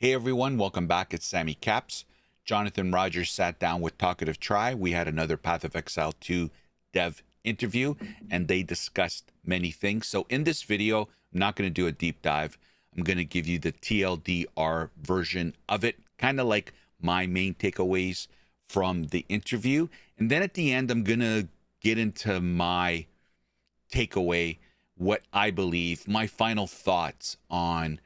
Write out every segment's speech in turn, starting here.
Hey everyone, welcome back. It's SamyCaps. Jonathan Rogers sat down with Talkative Try. We had another Path of Exile 2 dev interview and they discussed many things. So in this video, I'm not going to do a deep dive. I'm going to give you the TLDR version of it, kind of like my main takeaways from the interview. And then at the end, I'm going to get into my takeaway, what I believe, my final thoughts on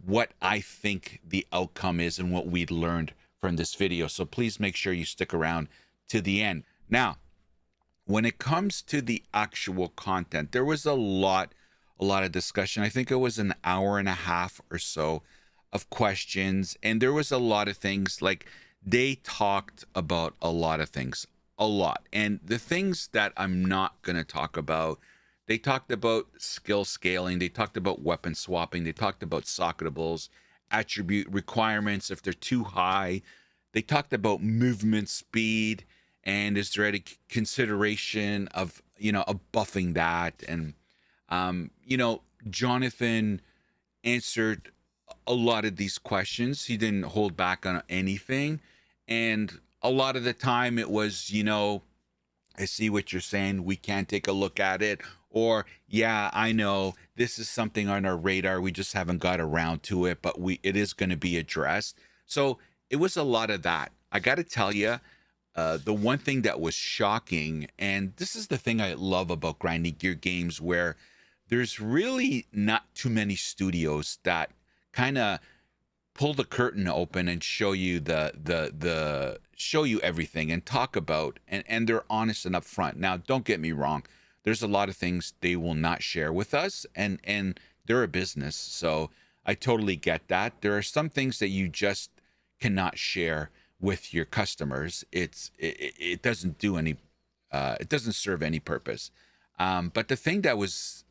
what I think the outcome is and what we learned from this video. So please make sure you stick around to the end. Now, when it comes to the actual content, there was a lot of discussion. I think it was an hour and a half or so of questions, and there was a lot of things. Like, they talked about a lot of things, a lot. And the things that I'm not going to talk about, they talked about skill scaling, they talked about weapon swapping, they talked about socketables, attribute requirements if they're too high. They talked about movement speed, and is there any consideration of, of buffing that? And, Jonathan answered a lot of these questions. He didn't hold back on anything. And a lot of the time it was, I see what you're saying. We can take a look at it. Or, yeah, I know this is something on our radar. We just haven't got around to it, but it is going to be addressed. So it was a lot of that. I got to tell you, the one thing that was shocking, and this is the thing I love about grinding gear games, where there's really not too many studios that kind of pull the curtain open and show you show you everything and talk about, and they're honest and upfront. Now, don't get me wrong. There's a lot of things they will not share with us, and they're a business, so I totally get that. There are some things that you just cannot share with your customers. It doesn't do any, it doesn't serve any purpose. But the thing that was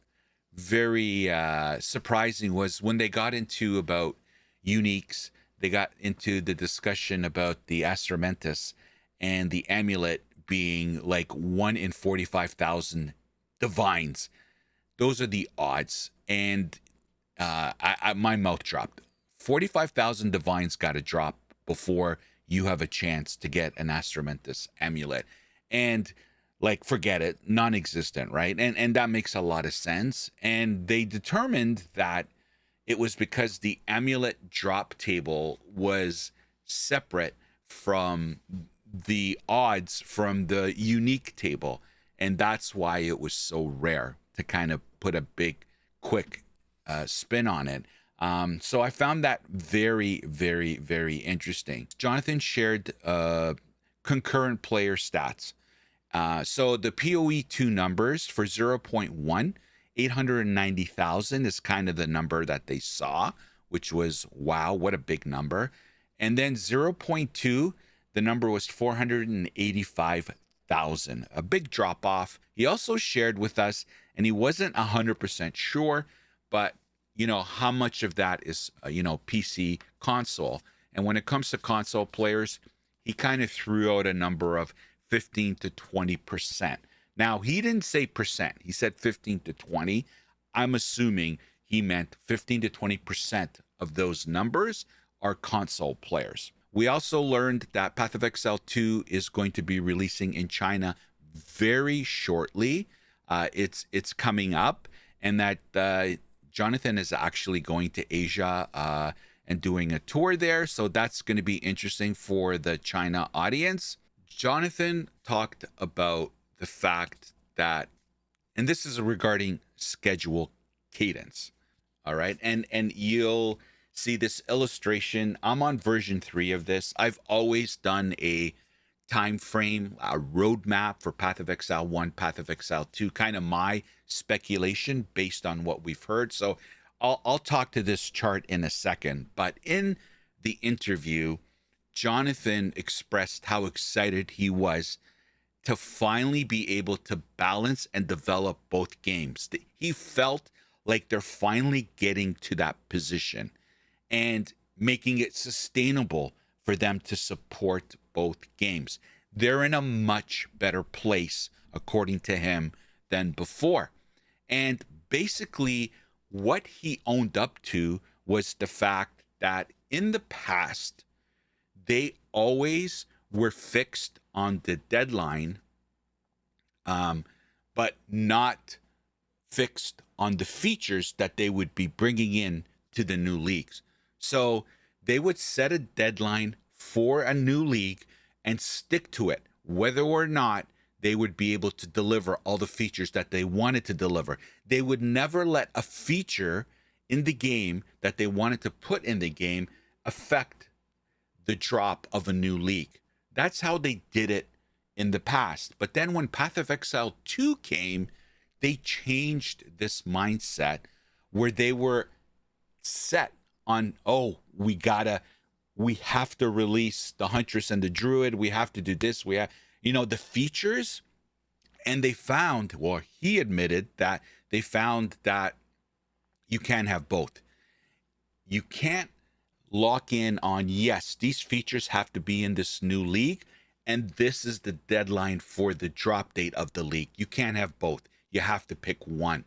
very surprising was when they got into about uniques. They got into the discussion about the Astramentus and the amulet being like 1 in 45,000 divines. Those are the odds, and my mouth dropped. 45,000 divines got to drop before you have a chance to get an Astramentus amulet, and like, forget it, non-existent, right? And that makes a lot of sense. And they determined that it was because the amulet drop table was separate from the odds from the unique table, and that's why it was so rare, to kind of put a big quick spin on it. So I found that very, very, very interesting. Jonathan shared concurrent player stats. So the PoE 2 numbers for 0.1, 890,000 is kind of the number that they saw, which was, wow, what a big number. And then 0.2, the number was 485,000, a big drop off. He also shared with us, and he wasn't 100% sure, but how much of that is, PC console. And when it comes to console players, he kind of threw out a number of 15 to 20%. Now, he didn't say percent. He said 15 to 20. I'm assuming he meant 15 to 20% of those numbers are console players. We also learned that Path of Exile 2 is going to be releasing in China very shortly. It's coming up, and that Jonathan is actually going to Asia and doing a tour there. So that's going to be interesting for the China audience. Jonathan talked about the fact that, and this is regarding schedule cadence, all right? And you'll see this illustration. I'm on version 3 of this. I've always done a time frame, a roadmap for Path of Exile 1, Path of Exile 2, kind of my speculation based on what we've heard. So I'll talk to this chart in a second. But in the interview, Jonathan expressed how excited he was to finally be able to balance and develop both games. He felt like they're finally getting to that position and making it sustainable for them to support both games. They're in a much better place, according to him, than before. And basically, what he owned up to was the fact that in the past, they always were fixed on the deadline, but not fixed on the features that they would be bringing in to the new leagues. So they would set a deadline for a new league and stick to it, whether or not they would be able to deliver all the features that they wanted to deliver. They would never let a feature in the game that they wanted to put in the game affect the drop of a new league. That's how they did it in the past. But then when Path of Exile 2 came, they changed this mindset where they were set on, oh, we have to release the Huntress and the Druid. We have to do this. We have, the features. And they found, well, he admitted that they found that you can't have both. You can't lock in on, yes, these features have to be in this new league, and this is the deadline for the drop date of the league. You can't have both. You have to pick one.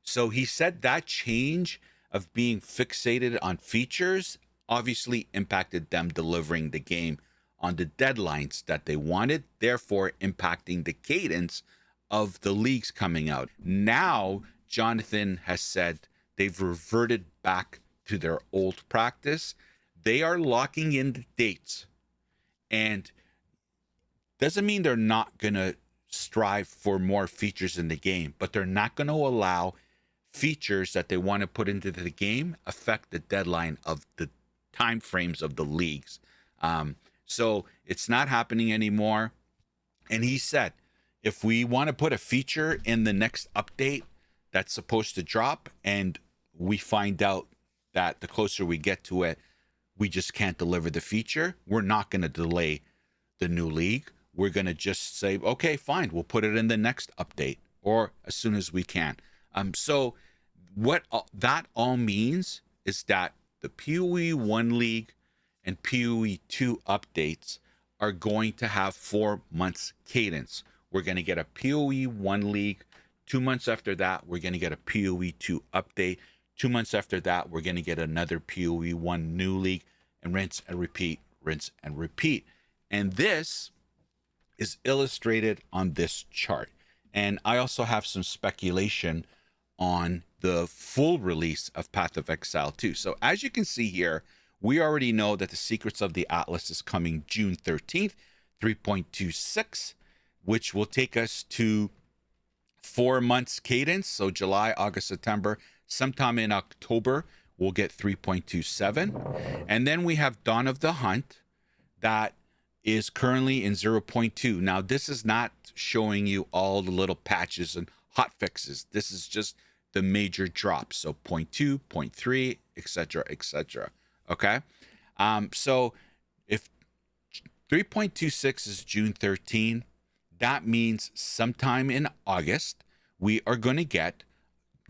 So he said that change of being fixated on features obviously impacted them delivering the game on the deadlines that they wanted, therefore impacting the cadence of the leagues coming out. Now, Jonathan has said they've reverted back to their old practice. They are locking in the dates, and doesn't mean they're not going to strive for more features in the game, but they're not going to allow features that they want to put into the game affect the deadline of the time frames of the leagues. So it's not happening anymore. And he said, if we want to put a feature in the next update that's supposed to drop, and we find out that the closer we get to it, we just can't deliver the feature, we're not going to delay the new league. We're going to just say, okay, fine, we'll put it in the next update or as soon as we can. So what that all means is that the PoE 1 league and PoE 2 updates are going to have 4 months cadence. We're going to get a PoE 1 league. 2 months after that, we're going to get a PoE 2 update. 2 months after that, we're going to get another PoE 1 new league, and rinse and repeat, rinse and repeat. And this is illustrated on this chart. And I also have some speculation on the full release of Path of Exile 2. So as you can see here, we already know that the Secrets of the Atlas is coming June 13th, 3.26, which will take us to 4 months cadence. So July, August, September, sometime in October, we'll get 3.27. And then we have Dawn of the Hunt that is currently in 0.2. Now, this is not showing you all the little patches and hot fixes. This is just the major drops. So 0.2, 0.3, etc., etc. Okay. So if 3.26 is June 13, that means sometime in August, we are going to get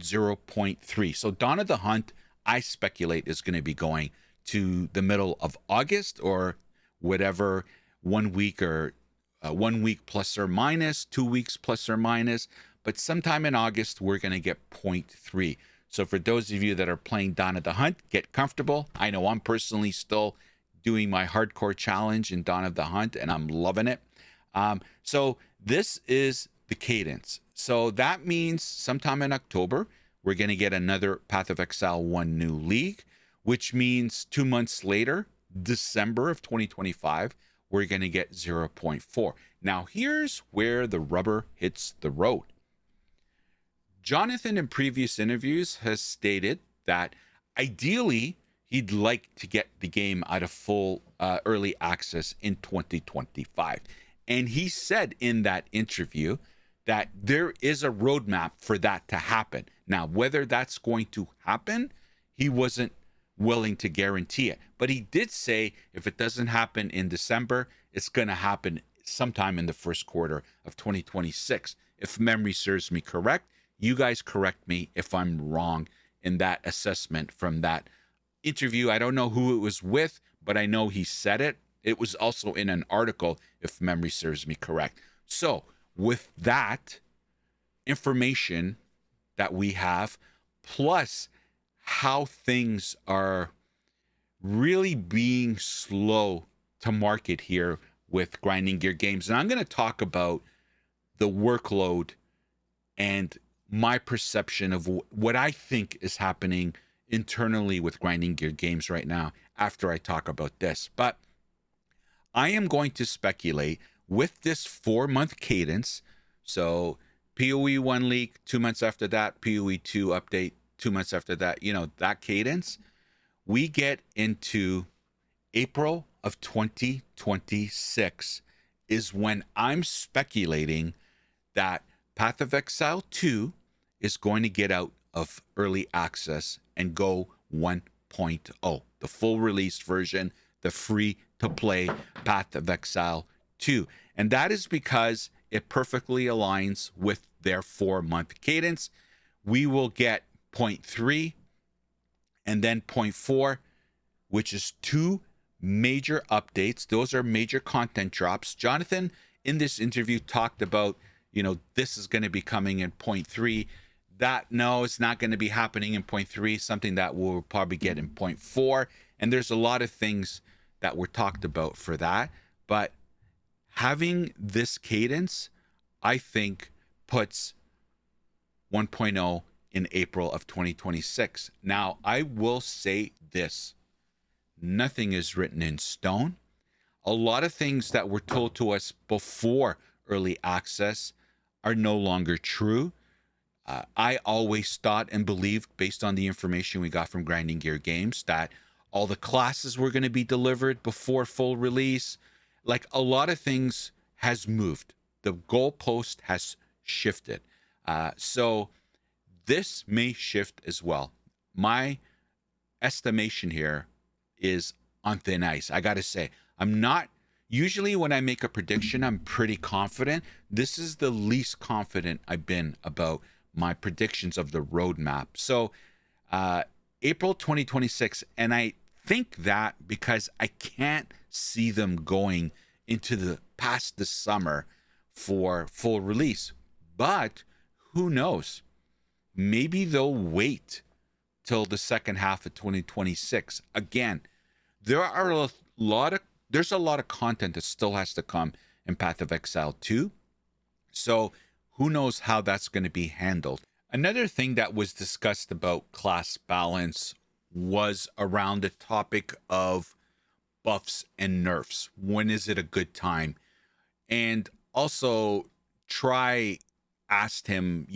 0.3. So Dawn of the Hunt, I speculate, is going to be going to the middle of August or whatever, 1 week or 1 week plus or minus, 2 weeks plus or minus. But sometime in August, we're going to get 0.3. So for those of you that are playing Dawn of the Hunt, get comfortable. I know I'm personally still doing my hardcore challenge in Dawn of the Hunt, and I'm loving it. So this is the cadence. So that means sometime in October, we're going to get another Path of Exile 1 new league, which means 2 months later, December of 2025, we're going to get 0.4. Now, here's where the rubber hits the road. Jonathan, in previous interviews, has stated that ideally he'd like to get the game out of full early access in 2025. And he said in that interview that there is a roadmap for that to happen. Now, whether that's going to happen, he wasn't willing to guarantee it. But he did say if it doesn't happen in December, it's going to happen sometime in the first quarter of 2026. If memory serves me correct, you guys correct me if I'm wrong in that assessment from that interview. I don't know who it was with, but I know he said it. It was also in an article, if memory serves me correct. So with that information that we have, plus how things are really being slow to market here with Grinding Gear Games. And I'm going to talk about the workload and my perception of what I think is happening internally with Grinding Gear Games right now after I talk about this. But I am going to speculate with this 4-month cadence. So PoE 1 leak, 2 months after that, PoE 2 update, 2 months after that, that cadence. We get into April of 2026 is when I'm speculating that Path of Exile 2 is going to get out of early access and go 1.0, the full release version, the free to play Path of Exile 2. And that is because it perfectly aligns with their 4-month cadence. We will get 0.3 and then 0.4, which is 2 major updates. Those are major content drops. Jonathan, in this interview, talked about, this is going to be coming in 0.3. No, it's not going to be happening in 0.3, something that we'll probably get in 0.4. And there's a lot of things that were talked about for that. But having this cadence, I think, puts 1.0 in April of 2026. Now, I will say this. Nothing is written in stone. A lot of things that were told to us before early access are no longer true. I always thought and believed, based on the information we got from Grinding Gear Games, that all the classes were going to be delivered before full release. Like, a lot of things has moved. The goalpost has shifted. So this may shift as well. My estimation here is on thin ice. I got to say, I'm not, usually when I make a prediction, I'm pretty confident. This is the least confident I've been about my predictions of the roadmap. So April 2026, and I think that because I can't see them going into past the summer for full release. But who knows? Maybe they'll wait till the second half of 2026. Again, there's a lot of content that still has to come in Path of Exile 2. So who knows how that's going to be handled. Another thing that was discussed about class balance was around the topic of buffs and nerfs. When is it a good time? And also Try asked him,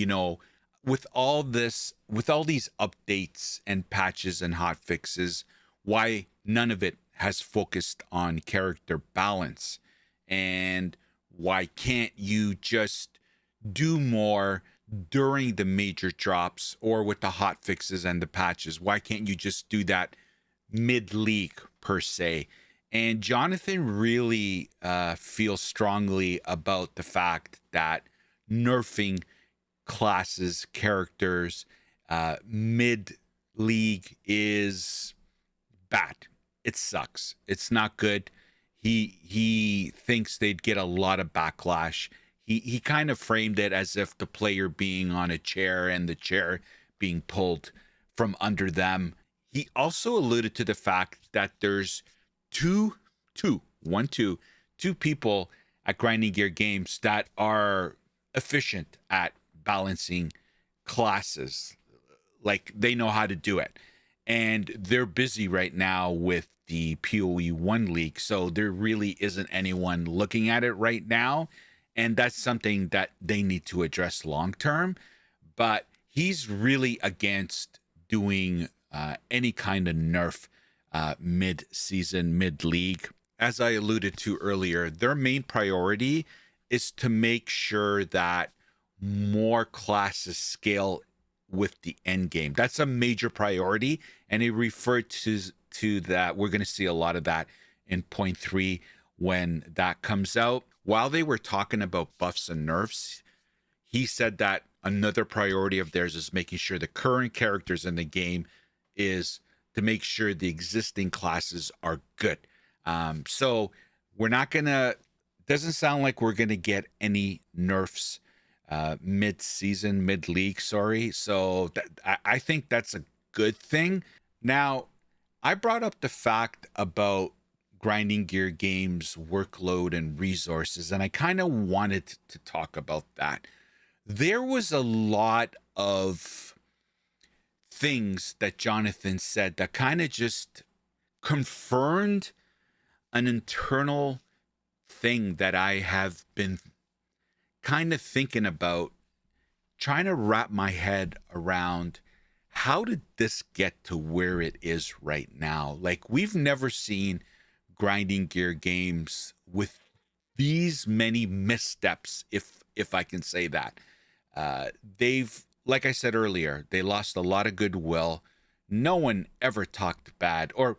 with all these updates and patches and hot fixes, why none of it has focused on character balance, and why can't you just do more during the major drops or with the hot fixes and the patches? Why can't you just do that mid-league per se? And Jonathan really feels strongly about the fact that nerfing classes, characters, mid-league is bad. It sucks. It's not good. He thinks they'd get a lot of backlash. He kind of framed it as if the player being on a chair and the chair being pulled from under them. He also alluded to the fact that there's two people at Grinding Gear Games that are efficient at balancing classes. Like, they know how to do it. And they're busy right now with the PoE 1 league, so there really isn't anyone looking at it right now. And that's something that they need to address long term. But he's really against doing any kind of nerf mid-season, mid-league. As I alluded to earlier, their main priority is to make sure that more classes scale with the end game. That's a major priority, and he referred to that. We're going to see a lot of that in 0.3 when that comes out. While they were talking about buffs and nerfs, he said that another priority of theirs is making sure the current characters in the game is to make sure the existing classes are good. So we're not gonna, doesn't sound like we're gonna get any nerfs mid-season, mid-league, sorry. So I think that's a good thing. Now, I brought up the fact about grinding gear games, workload, and resources, and I kind of wanted to talk about that. There was a lot of things that Jonathan said that kind of just confirmed an internal thing that I have been kind of thinking about, trying to wrap my head around how did this get to where it is right now? Like, we've never seen grinding gear games with these many missteps, if I can say that. They've, like I said earlier, they lost a lot of goodwill. No one ever talked bad, or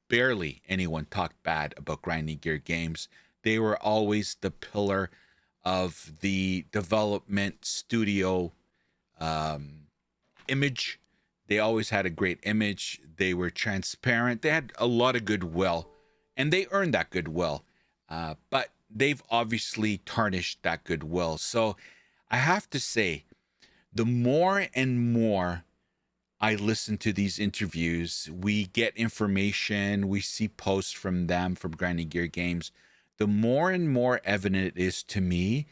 barely anyone talked bad about grinding gear games. They were always the pillar of the development studio um, image. They always had a great image. They were transparent. They had a lot of goodwill, and they earned that goodwill. But they've obviously tarnished that goodwill. So I have to say, the more and more I listen to these interviews, we get information, we see posts from them, from Grinding Gear Games, the more and more evident it is to me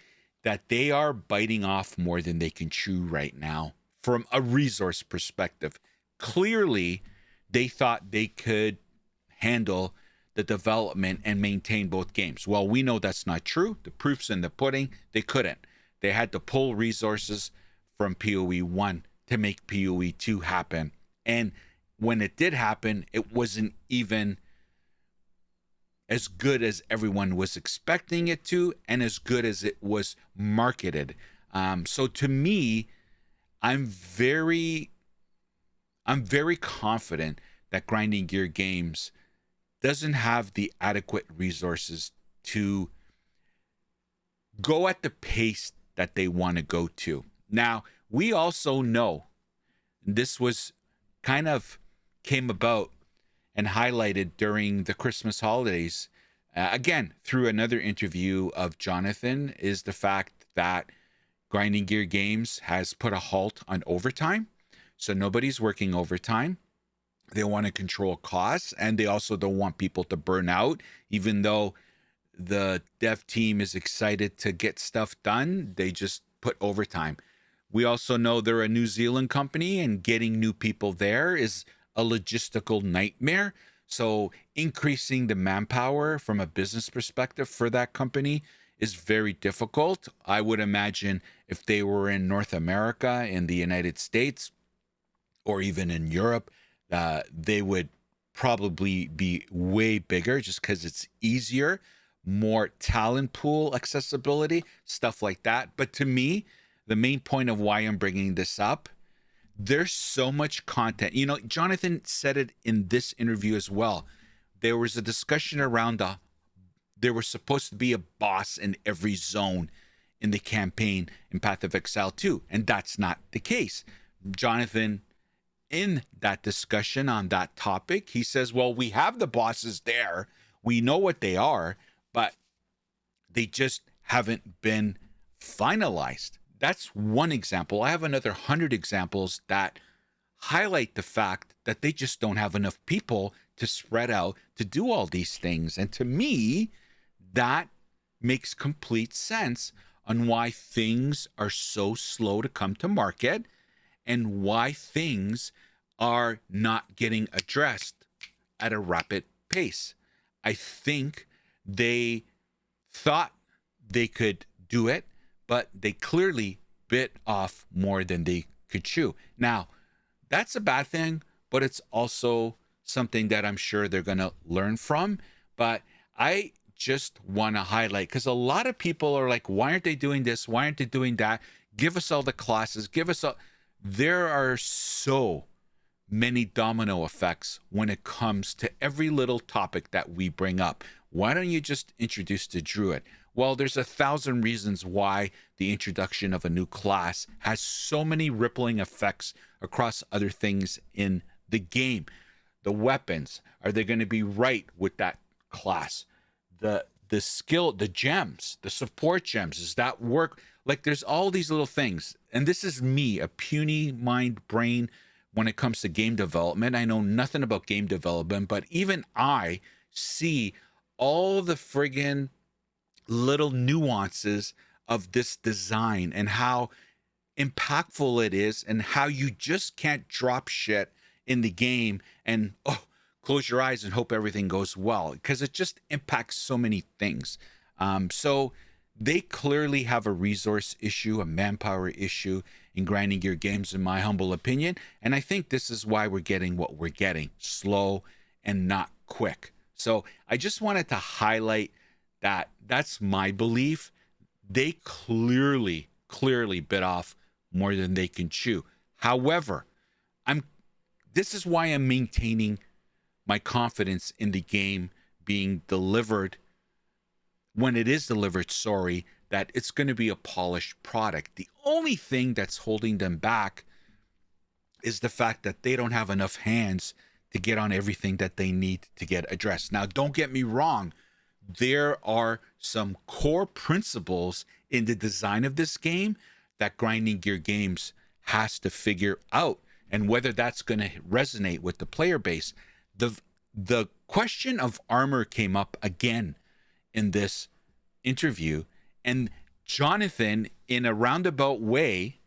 that they are biting off more than they can chew right now from a resource perspective. Clearly, they thought they could handle the development and maintain both games. Well, we know that's not true. The proof's in the pudding. They couldn't. They had to pull resources from PoE 1 to make PoE 2 happen. And when it did happen, it wasn't even as good as everyone was expecting it to, and as good as it was marketed. So to me, I'm very confident that Grinding Gear Games doesn't have the adequate resources to go at the pace that they want to go to. Now, we also know this was kind of came about and highlighted during the Christmas holidays, again, through another interview of Jonathan, is the fact that Grinding Gear Games has put a halt on overtime. So nobody's working overtime. They want to control costs, and they also don't want people to burn out. Even though the dev team is excited to get stuff done, they just put overtime. We also know they're a New Zealand company, and getting new people there is a logistical nightmare. So increasing the manpower from a business perspective for that company is very difficult. I would imagine if they were in North America, in the United States, or even in Europe, they would probably be way bigger just because it's easier, more talent pool accessibility, stuff like that. But to me, the main point of why I'm bringing this up, there's so much content. You know, Jonathan said it in this interview as well. There was a discussion around there was supposed to be a boss in every zone in the campaign in Path of Exile 2, and that's not the case. Jonathan, in that discussion on that topic, he says, well, we have the bosses there. We know what they are, but they just haven't been finalized. That's one example. I have another 100 examples that highlight the fact that they just don't have enough people to spread out to do all these things. And to me, that makes complete sense on why things are so slow to come to market and why things are not getting addressed at a rapid pace. I think they thought they could do it, but they clearly bit off more than they could chew. Now, that's a bad thing, but it's also something that I'm sure they're going to learn from. But I just want to highlight, because a lot of people are like, why aren't they doing this? Why aren't they doing that? Give us all the classes. Give us all. There are so many domino effects when it comes to every little topic that we bring up. Why don't you just introduce the Druid? Well, there's 1,000 reasons why the introduction of a new class has so many rippling effects across other things in the game. The weapons, are they going to be right with that class? The skill, the gems, the support gems, does that work? Like, there's all these little things. And this is me, a puny mind brain when it comes to game development. I know nothing about game development, but even I see all the friggin' little nuances of this design and how impactful it is, and how you just can't drop shit in the game and close your eyes and hope everything goes well, because it just impacts so many things. So they clearly have a resource issue, a manpower issue in grinding gear games, in my humble opinion. And I think this is why we're getting what we're getting: slow and not quick. So I just wanted to highlight that. That's my belief. They clearly bit off more than they can chew. However, this is why I'm maintaining my confidence in the game being delivered, when it is delivered, that it's going to be a polished product. The only thing that's holding them back is the fact that they don't have enough hands to get on everything that they need to get addressed. Now, don't get me wrong. There are some core principles in the design of this game that Grinding Gear Games has to figure out, and whether that's going to resonate with the player base. The question of armor came up again in this interview, and Jonathan, in a roundabout way,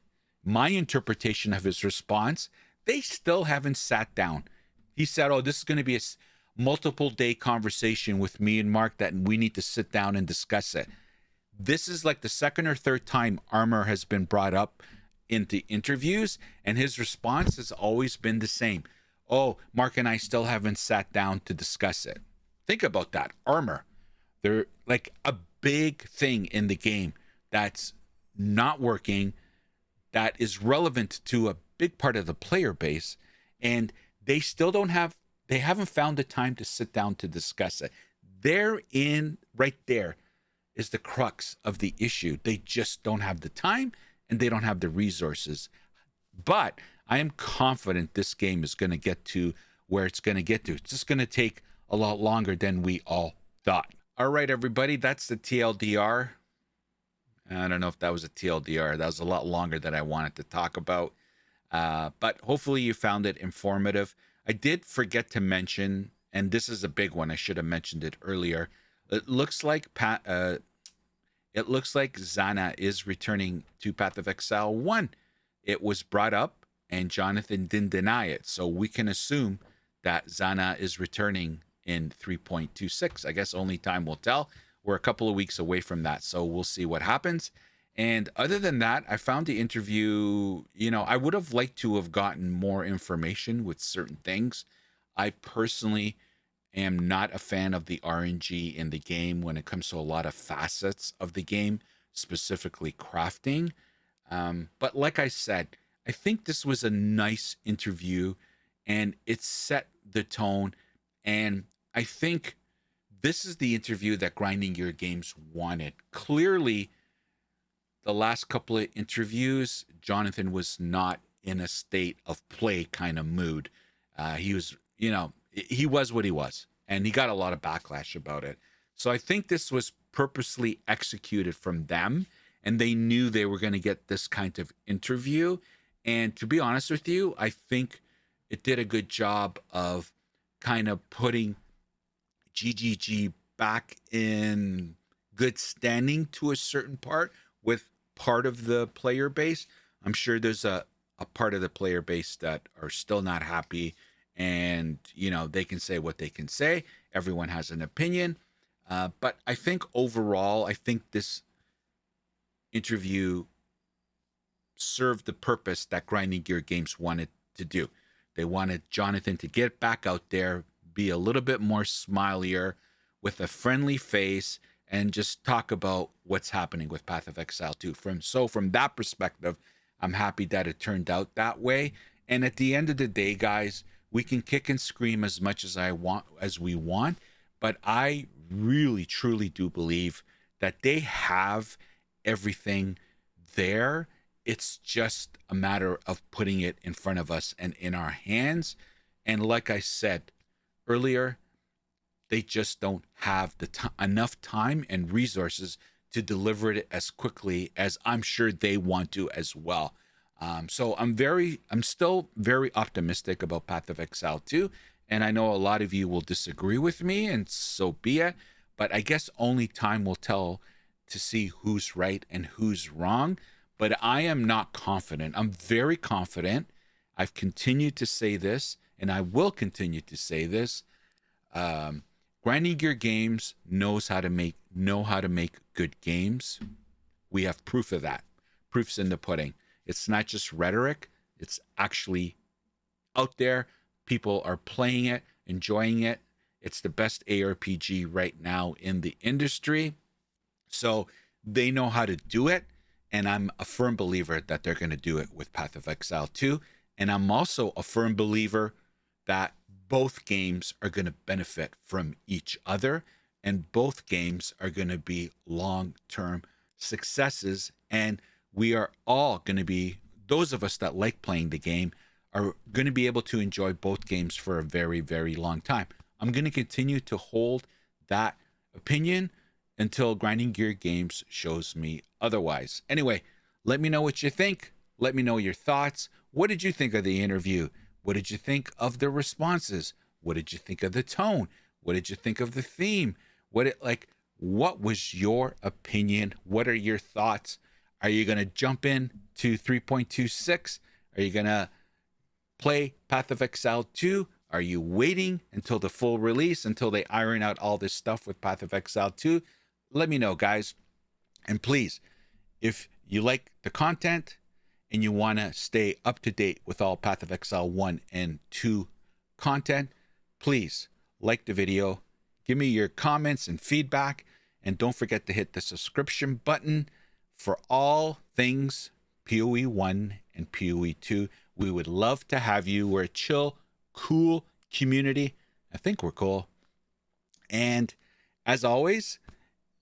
my interpretation of his response, they still haven't sat down. He said, this is going to be a multiple day conversation with me and Mark, that we need to sit down and discuss it. This is like the second or third time armor has been brought up in the interviews, and his response has always been the same. Mark and I still haven't sat down to discuss it. Think about that. Armor. They're like a big thing in the game that's not working, that is relevant to a big part of the player base, and they still they haven't found the time to sit down to discuss it. Right there is the crux of the issue. They just don't have the time, and they don't have the resources. But I am confident this game is going to get to where it's going to get to. It's just going to take a lot longer than we all thought. All right, everybody, that's the TLDR. I don't know if that was a TLDR. That was a lot longer than I wanted to talk about. But hopefully you found it informative. I did forget to mention, and this is a big one, I should have mentioned it earlier. It looks like Zana is returning to Path of Exile 1. It was brought up, and Jonathan didn't deny it. So we can assume that Zana is returning in 3.26. I guess only time will tell. We're a couple of weeks away from that, so we'll see what happens. And other than that, I found the interview, I would have liked to have gotten more information with certain things. I personally am not a fan of the RNG in the game when it comes to a lot of facets of the game, specifically crafting. But like I said, I think this was a nice interview, and it set the tone. And I think this is the interview that Grinding Gear Games wanted. Clearly, the last couple of interviews, Jonathan was not in a state of play kind of mood. He was, he was what he was, and he got a lot of backlash about it. So I think this was purposely executed from them, and they knew they were going to get this kind of interview. And to be honest with you, I think it did a good job of kind of putting GGG back in good standing to a certain part with part of the player base. I'm sure there's a part of the player base that are still not happy, and they can say what they can say. Everyone has an opinion, but I think overall, I think this interview served the purpose that Grinding Gear Games wanted to do. They wanted Jonathan to get back out there, be a little bit more smilier, with a friendly face, and just talk about what's happening with Path of Exile 2. From that perspective, I'm happy that it turned out that way. And at the end of the day, guys, we can kick and scream as much as we want, but I really, truly do believe that they have everything there. It's just a matter of putting it in front of us and in our hands. And like I said earlier, they just don't have enough time and resources to deliver it as quickly as I'm sure they want to as well. So I'm still very optimistic about Path of Exile 2. And I know a lot of you will disagree with me, and so be it. But I guess only time will tell to see who's right and who's wrong. But I am not confident. I'm very confident. I've continued to say this, and I will continue to say this. Grinding Gear Games know how to make good games. We have proof of that. Proof's in the pudding. It's not just rhetoric. It's actually out there. People are playing it, enjoying it. It's the best ARPG right now in the industry. So they know how to do it. And I'm a firm believer that they're going to do it with Path of Exile 2. And I'm also a firm believer that both games are going to benefit from each other. And both games are going to be long-term successes. And we are all going to be, those of us that like playing the game, are going to be able to enjoy both games for a very, very long time. I'm going to continue to hold that opinion until Grinding Gear Games shows me otherwise. Anyway, let me know what you think. Let me know your thoughts. What did you think of the interview? What did you think of the responses? What did you think of the tone? What did you think of the theme? What was your opinion? What are your thoughts? Are you going to jump in to 3.26? Are you going to play Path of Exile 2? Are you waiting until the full release, until they iron out all this stuff with Path of Exile 2? Let me know, guys. And please, if you like the content and you want to stay up to date with all Path of Exile 1 and 2 content, please like the video, give me your comments and feedback, and don't forget to hit the subscription button for all things PoE 1 and PoE 2. We would love to have you. We're a chill, cool community. I think we're cool. And as always,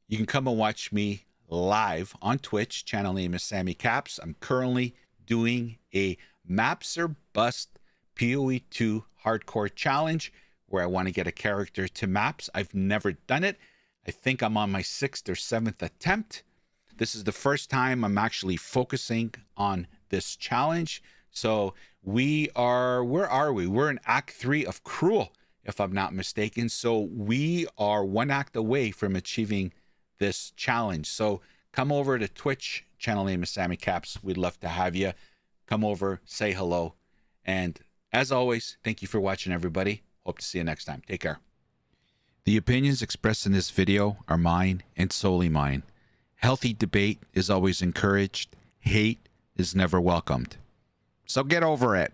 you can come and watch me live on Twitch. Channel name is SamyCaps. I'm currently doing a Maps or Bust PoE 2 hardcore challenge where I want to get a character to maps. I've never done it. I think I'm on my 6th or 7th attempt. This is the first time I'm actually focusing on this challenge. So where are we? We're in Act 3 of Cruel, if I'm not mistaken. So we are one act away from achieving this challenge. So come over to Twitch, channel name is SamyCaps. We'd love to have you. Come over, say hello. And as always, thank you for watching, everybody. Hope to see you next time. Take care. The opinions expressed in this video are mine and solely mine. Healthy debate is always encouraged. Hate is never welcomed. So get over it.